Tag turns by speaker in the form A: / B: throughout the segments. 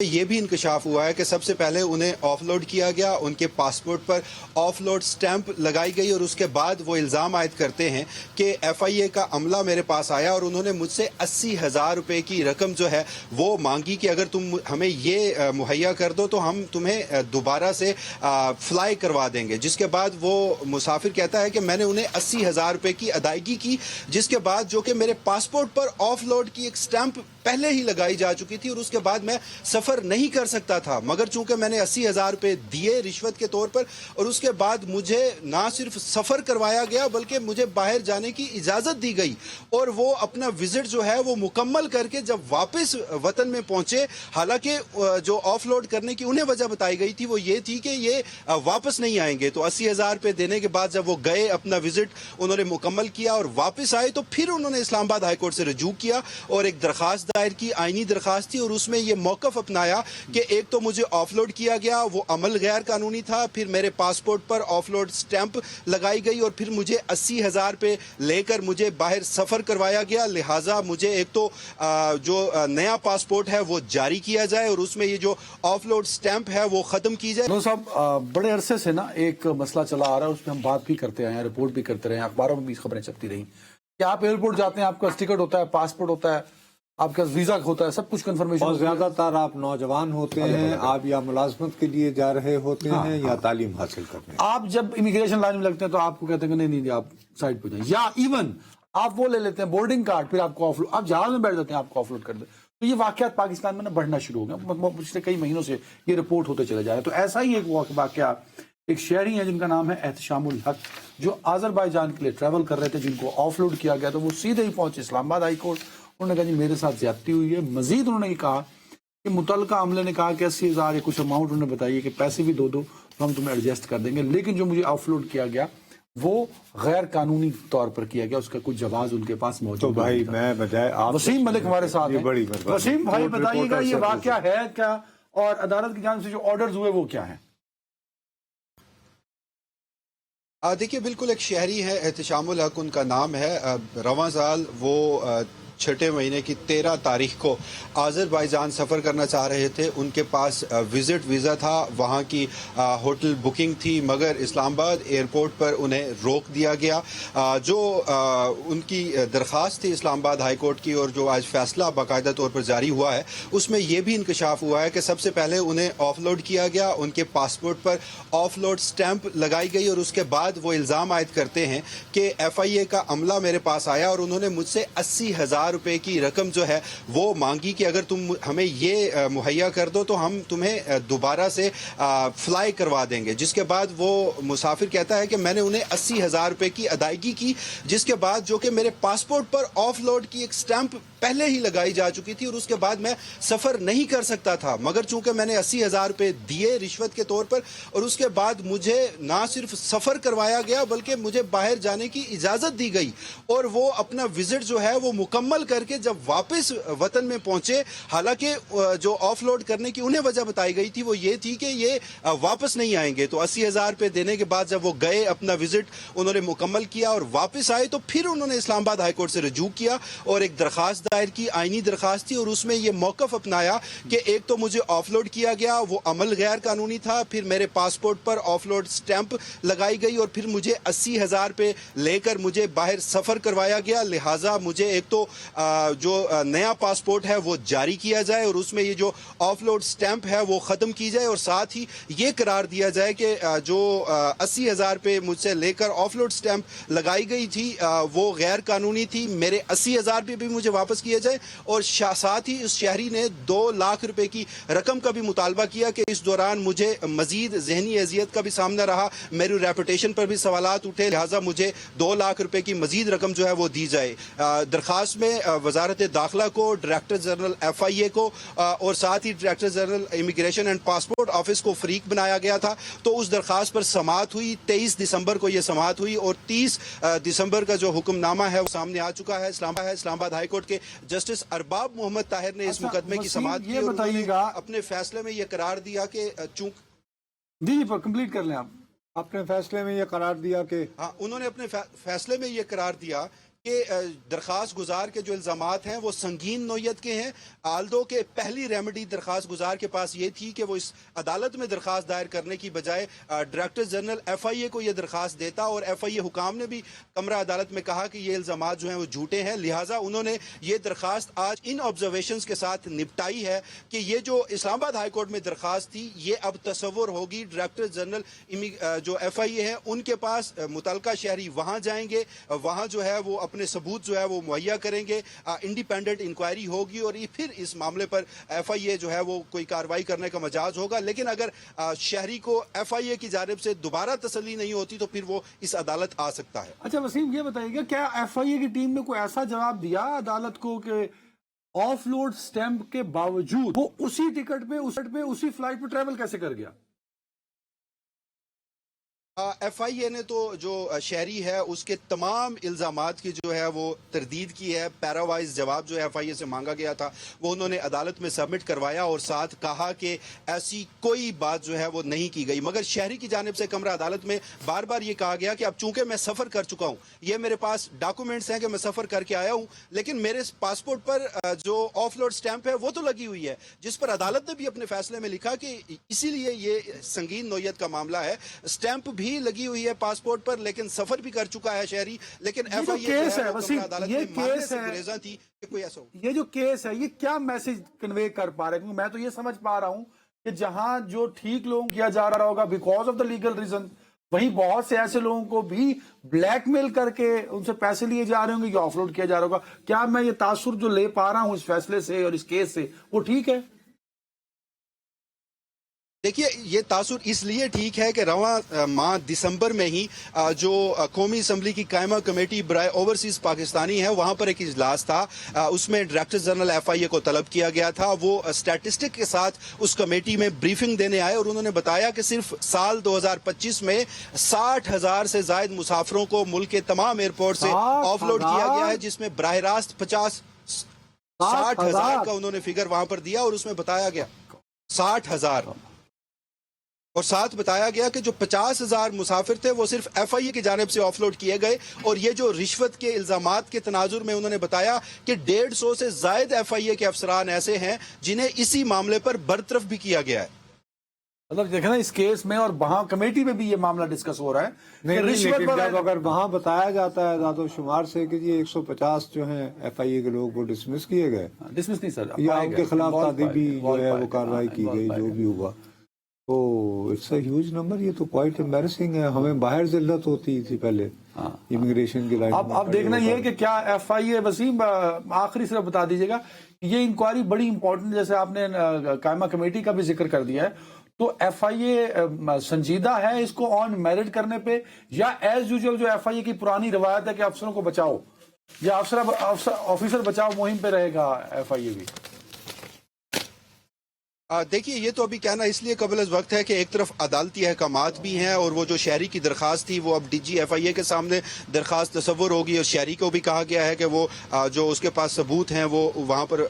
A: ये भी इंकशाफ हुआ है कि सबसे पहले उन्हें ऑफलोड किया गया, उनके पासपोर्ट पर ऑफलोड स्टैंप लगाई गई और उसके बाद वो इल्ज़ाम आयद करते हैं कि एफआईए का अमला मेरे पास आया और उन्होंने मुझसे 80,000 रुपए की रकम जो है वो मांगी कि अगर तुम हमें ये मुहैया कर दो तो हम तुम्हें दोबारा से फ्लाई करवा देंगे। जिसके बाद वो मुसाफिर कहता है कि मैंने उन्हें 80,000 रुपए की अदायगी की, जिसके बाद जो कि मेरे पासपोर्ट पर ऑफलोड की एक स्टैंप पहले ही लगाई जा चुकी थी और उसके बाद मैं सफर नहीं कर सकता था, मगर चूंकि मैंने 80,000 रुपए दिए रिश्वत के तौर पर और उसके बाद मुझे ना सिर्फ सफर करवाया गया बल्कि मुझे बाहर जाने की इजाजत दी गई और वो अपना विजिट जो है वो मुकम्मल करके जब वापस वतन में पहुंचे, हालांकि जो ऑफलोड करने की उन्हें वजह बताई गई थी वो ये थी कि ये वापस नहीं आएंगे। तो 80,000 रुपए देने के बाद जब वो गए, अपना विजिट उन्होंने मुकम्मल किया और वापस आए तो फिर उन्होंने इस्लामाबाद हाईकोर्ट से रजू किया और एक दरखास्त दायर की, आईनी दरखास्त थी और उसमें ये मौकफ अपनाया कि एक तो मुझे ऑफलोड किया गया, वो अमल गैर कानूनी था, फिर मेरे पासपोर्ट पर ऑफलोड स्टैंप लगाई गई और फिर मुझे 80,000 रुपए लेकर मुझे बाहर सफर करवाया गया। लिहाजा मुझे एक तो जो नया पासपोर्ट है वो जारी किया जाए और उसमें ये जो ऑफलोड स्टैंप है वो खत्म की जाए।
B: नो साहब, बड़े अरसे से ना एक मसला चला आ रहा है, उसमें हम बात भी करते आए हैं, रिपोर्ट भी करते रहे, अखबारों में भी खबरें छपती रही कि आप एयरपोर्ट जाते हैं, आपका टिकट होता है, पासपोर्ट होता है, आपका वीजा होता है, सब कुछ कंफर्मेशन।
C: और ज्यादातर आप नौजवान होते हैं, आप या मुलाजमत के लिए जा रहे होते हैं या तालीम हासिल करने।
B: आप जब इमिग्रेशन लाइन में लगते हैं तो आपको कहते हैं कि नहीं नहीं आप साइड पे जाएं, या इवन आप वो ले लेते हैं बोर्डिंग कार्ड, फिर आपको ऑफलोड, आप जहाज में बैठ जाते हैं, आपको ऑफलोड कर दे। तो ये वाकयात पाकिस्तान में ना बढ़ना शुरू हो गया, पिछले कई महीनों से ये रिपोर्ट होते चले जा रहे हैं। तो ऐसा ही एक वाकया, एक शहरी है जिनका नाम है एहतशामुल हक, जो आज़रबाईजान के लिए ट्रैवल कर रहे थे, जिनको ऑफलोड किया गया, तो वो सीधे ही पहुंचे इस्लामाबाद हाई कोर्ट। उन्होंने कहा जी मेरे साथ ज्यादती हुई है। मजीद उन्होंने ये कहा कि मुतल्लिका अमले ने कहा कि 80,000 या कुछ अमाउंट उन्होंने बताइए कि पैसे भी दो तो हम तुम्हें एडजस्ट कर देंगे, लेकिन जो मुझे ऑफलोड किया गया वो गैर कानूनी तौर पर किया गया, उसका कुछ जवाब उनके पास मौजूद।
C: तो भाई मैं बजाय आप
B: वसीम मलिक हमारे साथ हैं। वसीम भाई बताइएगा ये वाकया है क्या और अदालत की जानिब से जो ऑर्डर्स हुए वो क्या है?
A: देखिए, बिल्कुल एक शहरी है एहतशामुल हक उनका नाम है। रवां साल वो छठे महीने की 13 तारीख को आज़रबाईजान सफ़र करना चाह रहे थे। उनके पास विज़िट वीज़ा था, वहाँ की होटल बुकिंग थी, मगर इस्लामाबाद एयरपोर्ट पर उन्हें रोक दिया गया। जो उनकी दरख्वास्त थी इस्लामाबाद हाई कोर्ट की और जो आज फैसला बाकायदा तौर पर जारी हुआ है, उसमें यह भी इंकशाफ हुआ है कि सबसे पहले उन्हें ऑफलोड किया गया, उनके पासपोर्ट पर ऑफलोड स्टैंप लगाई गई और उसके बाद वो इल्ज़ाम आयद करते हैं कि एफआईए का अमला मेरे पास आया और उन्होंने मुझसे 80,000 रुपए की रकम जो है वो मांगी कि अगर तुम हमें ये मुहैया कर दो तो हम तुम्हें दोबारा से फ्लाई करवा देंगे। जिसके बाद वो मुसाफिर कहता है कि मैंने उन्हें 80,000 रुपए की अदायगी की, जिसके बाद जो कि मेरे पासपोर्ट पर ऑफलोड की एक स्टैंप पहले ही लगाई जा चुकी थी और उसके बाद मैं सफर नहीं कर सकता था, मगर चूंकि मैंने 80,000 रुपए दिए रिश्वत के तौर पर और उसके बाद मुझे ना सिर्फ सफर करवाया गया बल्कि मुझे बाहर जाने की इजाजत दी गई और वो अपना विजिट जो है वो मुकम्मल करके जब वापस वतन में पहुंचे, हालांकि जो ऑफलोड करने की उन्हें वजह बताई गई थी वो ये थी कि ये वापस नहीं आएंगे। तो 80,000 रुपए देने के बाद जब वो गए, अपना विजिट उन्होंने मुकम्मल किया और वापस आए तो फिर उन्होंने इस्लामाबाद हाईकोर्ट से रजू किया और एक दरखास्त दायर की, आईनी दरखास्त थी और उसमें ये मौकफ अपनाया कि एक तो मुझे ऑफलोड किया गया, वो अमल गैर कानूनी था, फिर मेरे पासपोर्ट पर ऑफलोड स्टैंप लगाई गई और फिर मुझे 80,000 रुपए लेकर मुझे बाहर सफर करवाया गया। लिहाजा मुझे एक तो जो नया पासपोर्ट है वो जारी किया जाए और उसमें ये जो ऑफलोड स्टैंप है वो खत्म की जाए और साथ ही ये करार दिया जाए कि जो 80,000 रुपए मुझसे लेकर ऑफलोड स्टैंप लगाई गई थी वो गैर कानूनी थी, मेरे 80,000 रुपए भी मुझे वापस किए जाए। और साथ ही उस शहरी ने 2 लाख रुपए की रकम का भी मुतालबा किया कि इस दौरान मुझे मजीद जहनी अजियत का भी सामना रहा, मेरी रेपुटेशन पर भी सवालात उठे, लिहाजा मुझे 2 लाख रुपए की मजीद रकम जो है वो दी जाए। दरखास्त में वजारत दाखिला को, डायरेक्टर जनरल एफआईए को और साथ ही director general immigration and passport office को फरीक बनाया गया था। तो उस दरखास्त पर समाअत हुई, 23 दिसंबर को यह समाअत हुई और 30 दिसंबर का जो हुक्मनामा है वो सामने आ चुका है। इस्लामाबाद हाई कोर्ट के जस्टिस अरबाब मोहम्मद ताहिर ने इस मुकदमे की समाअत की और बताइएगा अपने फैसले में यह करार दिया कि
B: जी कंप्लीट कर लें आप।
C: अपने फैसले में यह करार दिया कि
A: उन्होंने अपने फैसले में यह करार दिया کہ درخواست گزار کے جو الزامات ہیں وہ سنگین نوعیت کے ہیں، آلدو کے پہلی ریمیڈی درخواست گزار کے پاس یہ تھی کہ وہ اس عدالت میں درخواست دائر کرنے کی بجائے ڈائریکٹر جنرل ایف آئی اے کو یہ درخواست دیتا، اور ایف آئی اے حکام نے بھی کمرہ عدالت میں کہا کہ یہ الزامات جو ہیں وہ جھوٹے ہیں، لہٰذا انہوں نے یہ درخواست آج ان آبزرویشنز کے ساتھ نپٹائی ہے کہ یہ جو اسلام آباد ہائی کورٹ میں درخواست تھی یہ اب تصور ہوگی ڈائریکٹر جنرل جو ایف آئی اے ہے ان کے پاس، متعلقہ شہری وہاں جائیں گے، وہاں جو ہے وہ اپنے ثبوت جو ہے وہ مہیا کریں گے، انڈیپینڈنٹ انکوائری ہوگی اور پھر اس معاملے پر ایف آئی اے جو ہے وہ کوئی کارروائی کرنے کا مجاز ہوگا۔ لیکن اگر شہری کو ایف آئی اے کی جانب سے دوبارہ تسلی نہیں ہوتی تو پھر وہ اس عدالت آ سکتا ہے۔
B: اچھا وسیم یہ بتائیے گا کیا ایف آئی اے کی ٹیم نے کوئی ایسا جواب دیا عدالت کو کہ آف لوڈ سٹیمپ کے باوجود وہ اسی ٹکٹ پہ اسی فلائٹ پہ ٹریول کیسے کر گیا؟
A: ایف آئی اے نے تو جو شہری ہے اس کے تمام الزامات کی جو ہے وہ تردید کی ہے، پیراوائز جواب جو ایف آئی اے سے مانگا گیا تھا وہ انہوں نے عدالت میں سبمٹ کروایا اور ساتھ کہا کہ ایسی کوئی بات جو ہے وہ نہیں کی گئی، مگر شہری کی جانب سے کمرہ عدالت میں بار بار یہ کہا گیا کہ اب چونکہ میں سفر کر چکا ہوں، یہ میرے پاس ڈاکومنٹس ہیں کہ میں سفر کر کے آیا ہوں، لیکن میرے پاسپورٹ پر جو آف لوڈ سٹیمپ ہے وہ تو لگی ہوئی ہے، جس پر عدالت نے بھی اپنے فیصلے میں لکھا کہ اسی لیے یہ سنگین نوعیت کا معاملہ ہے، سٹیمپ بھی لگی ہوئی ہے پاسپورٹ پر لیکن سفر بھی کر چکا ہے شہری، لیکن ایف آئی اے
B: یہ جو کیس ہے یہ کیا میسج کنوے کر پا رہا ہے؟ کیونکہ میں تو یہ سمجھ پا رہا ہوں کہ جہاں جو ٹھیک لوگوں کیا جا رہا ہوگا because of the legal reason, وہیں بہت سے ایسے لوگوں کو بھی بلیک میل کر کے ان سے پیسے لیے جا رہے ہوں گے کہ آف لوڈ کیا جا رہا ہوگا۔ کیا میں یہ تاثر جو لے پا رہا ہوں اس فیصلے سے اور اس کیس سے وہ ٹھیک ہے؟
A: دیکھیے یہ تاثر اس لیے ٹھیک ہے کہ رواں ماہ دسمبر میں ہی جو قومی اسمبلی کی قائمہ کمیٹی برائے اوورسیز پاکستانی ہے وہاں پر ایک اجلاس تھا، اس میں ڈائریکٹر جنرل ایف آئی اے کو طلب کیا گیا تھا، وہ اسٹیٹسٹک کے ساتھ اس کمیٹی میں بریفنگ دینے آئے اور انہوں نے بتایا کہ صرف سال 2025 میں 60,000 سے زائد مسافروں کو ملک کے تمام ایئرپورٹ سے آف لوڈ کیا گیا ہے، جس میں براہ راست 60,000 کا انہوں نے فگر وہاں پر دیا اور اس میں بتایا گیا 60,000 اور ساتھ بتایا گیا کہ جو 50,000 مسافر تھے وہ صرف ایف آئی اے کی جانب سے آف لوڈ کیے گئے، اور یہ جو رشوت کے الزامات کے تناظر میں انہوں نے بتایا کہ 150 سے زائد ایف آئی اے کے افسران ایسے ہیں جنہیں اسی معاملے پر برطرف بھی کیا گیا ہے۔
B: مطلب دیکھنا اس کیس میں اور وہاں کمیٹی میں بھی یہ معاملہ ڈسکس ہو رہا ہے،
C: نہیں لیکن جب اگر وہاں بتایا جاتا ہے اعداد و شمار سے کہ جی 150 جو ہیں ایف آئی اے کے لوگ وہ ڈسمس کیے گئے،
B: ڈسمس نہیں سر،
C: یا ان کے خلاف تعدیبی جو ہے وہ کارروائی کی گئی، جو بھی ہوا تو اٹس اے ہیوج نمبر، یہ تو کوائٹ امبیرسنگ ہے، ہمیں باہر ذلت ہوتی تھی پہلے امیگریشن کی لائن۔
B: اب دیکھنا یہ ہے کہ کیا ایف آئی اے، وسیم آخری صرف بتا دیجیے گا، یہ انکوائری بڑی امپورٹنٹ، جیسے آپ نے قائمہ کمیٹی کا بھی ذکر کر دیا ہے، تو ایف آئی اے سنجیدہ ہے اس کو آن میرٹ کرنے پہ، یا ایز یوزول جو ایف آئی اے کی پرانی روایت ہے کہ افسروں کو بچاؤ یا آفیسر بچاؤ مہم پہ رہے گا ایف آئی اے بھی؟
A: دیکھیے یہ تو ابھی کہنا اس لیے قبل از وقت ہے کہ ایک طرف عدالتی احکامات بھی ہیں اور وہ جو شہری کی درخواست تھی وہ اب ڈی جی ایف آئی اے کے سامنے درخواست تصور ہوگی، اور شہری کو بھی کہا گیا ہے کہ وہ جو اس کے پاس ثبوت ہیں وہ وہاں پر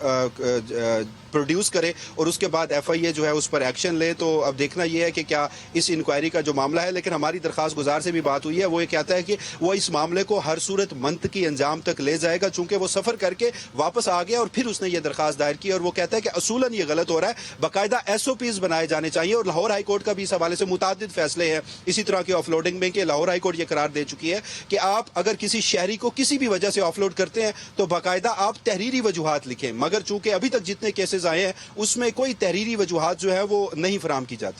A: پروڈیوس کرے اور اس کے بعد ایف آئی اے جو ہے اس پر ایکشن لے۔ تو اب دیکھنا یہ ہے کہ کیا اس انکوائری کا جو معاملہ ہے، لیکن ہماری درخواست گزار سے بھی بات ہوئی ہے، وہ یہ کہتا ہے کہ وہ اس معاملے کو ہر صورت منطقی انجام تک لے جائے گا، چونکہ وہ سفر کر کے واپس آ گیا اور پھر اس نے یہ درخواست دائر کی، اور وہ کہتا ہے کہ اصولاً یہ غلط ہو رہا ہے، باقاعدہ ایس او پیز بنائے جانے چاہیے، اور لاہور ہائی کورٹ کا بھی اس حوالے سے متعدد فیصلے ہیں اسی طرح کے آف لوڈنگ میں کہ لاہور ہائی کورٹ یہ قرار دے چکی ہے کہ آپ اگر کسی شہری کو کسی بھی وجہ سے آف لوڈ کرتے ہیں تو باقاعدہ آپ تحریری وجوہات لکھیں، مگر چونکہ ابھی تک جتنے کیسز آئے ہیں اس میں کوئی تحریری وجوہات جو ہے وہ نہیں فراہم کی جاتی۔